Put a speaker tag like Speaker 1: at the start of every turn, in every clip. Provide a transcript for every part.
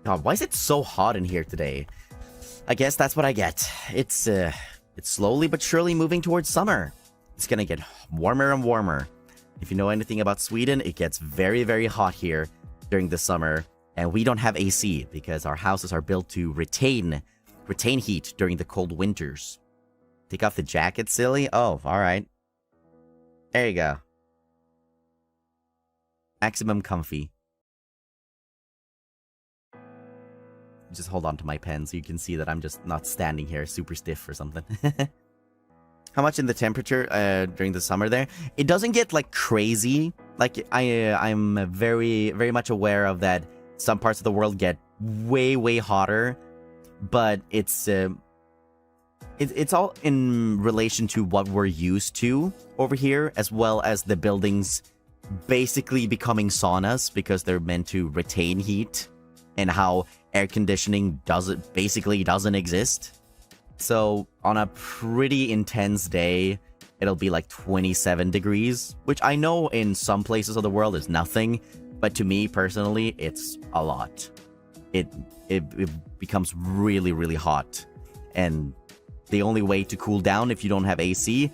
Speaker 1: God, why is it so hot in here today? I guess that's what I get. It's slowly but surely moving towards summer. It's gonna get warmer and warmer. If you know anything about Sweden, it gets very, very hot here during the summer. And we don't have AC because our houses are built to retain heat during the cold winters. Take off the jacket, silly? Oh, alright. There you go. Maximum comfy. Just hold on to my pen so you can see that I'm just not standing here super stiff or something. How much in the temperature during the summer there? It doesn't get like crazy. Like I'm very, very much aware of that some parts of the world get way, way hotter, but it's all in relation to what we're used to over here, as well as the buildings basically becoming saunas because they're meant to retain heat, and how air conditioning basically doesn't exist. So on a pretty intense day, it'll be like 27 degrees, which I know in some places of the world is nothing, but to me personally, it's a lot. It becomes really, really hot, and the only way to cool down if you don't have AC,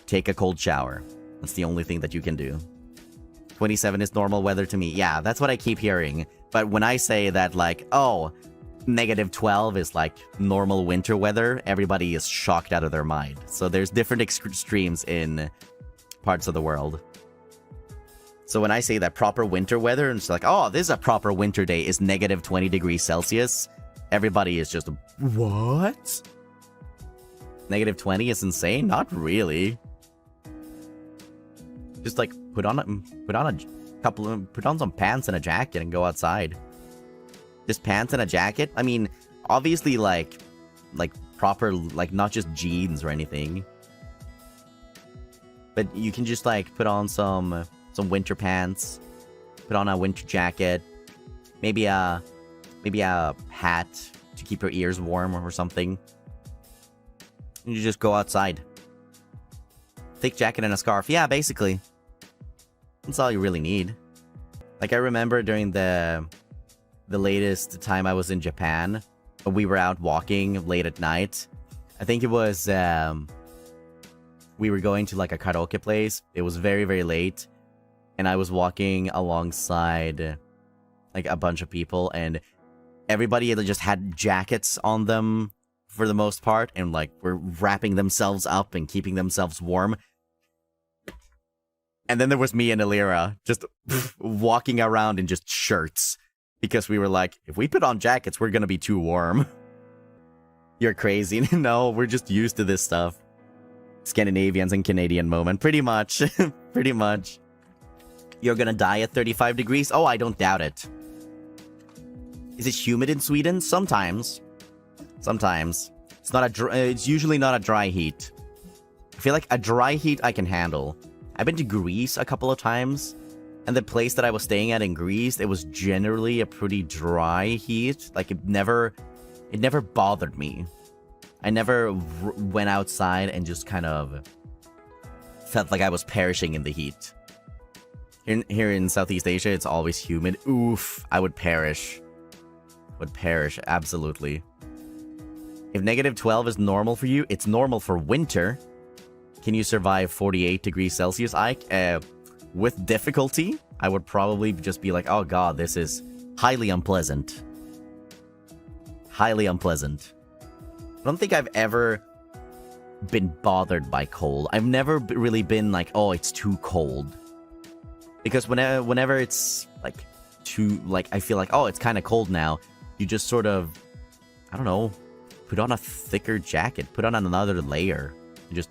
Speaker 1: take a cold shower. That's the only thing that you can do. 27 is normal weather to me. Yeah, that's what I keep hearing. But when I say that, like, oh, -12 is like normal winter weather, everybody is shocked out of their mind. So there's different extremes in parts of the world. So when I say that proper winter weather, and it's like, oh, this is a proper winter day, is -20 degrees Celsius, everybody is just, what? -20 is insane? Not really. Just like put on some pants and a jacket and go outside. Just pants and a jacket? I mean, obviously like proper, like not just jeans or anything. But you can just like put on some winter pants, put on a winter jacket, maybe a hat to keep your ears warm or something. And you just go outside. Thick jacket and a scarf. Yeah, basically. That's all you really need. Like, I remember during the latest time I was in Japan, we were out walking late at night. I think it was, we were going to like a karaoke place. It was very, very late. And I was walking alongside like a bunch of people, and everybody just had jackets on them for the most part, and like were wrapping themselves up and keeping themselves warm. And then there was me and Illyra just walking around in just shirts, because we were like, if we put on jackets, we're gonna be too warm. You're crazy. No, we're just used to this stuff. Scandinavians and Canadian moment. Pretty much. Pretty much. You're gonna die at 35 degrees? Oh, I don't doubt it. Is it humid in Sweden? Sometimes. Sometimes. It's usually not a dry heat. I feel like a dry heat I can handle. I've been to Greece a couple of times, and the place that I was staying at in Greece, it was generally a pretty dry heat. Like, it never bothered me. I never went outside and just kind of felt like I was perishing in the heat. Here in Southeast Asia, it's always humid. Oof, I would perish. Would perish, absolutely. If -12 is normal for you, it's normal for winter. Can you survive 48 degrees Celsius, Ike? With difficulty, I would probably just be like, oh god, this is highly unpleasant. Highly unpleasant. I don't think I've ever been bothered by cold. I've never really been like, oh, it's too cold. Because whenever it's like too, like, I feel like, oh, it's kind of cold now, you just sort of, I don't know, put on a thicker jacket, put on another layer, and just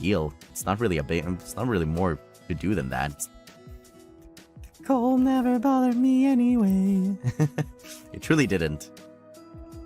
Speaker 1: deal. It's not really it's not really more to do than that. Cold never bothered me anyway. It truly didn't.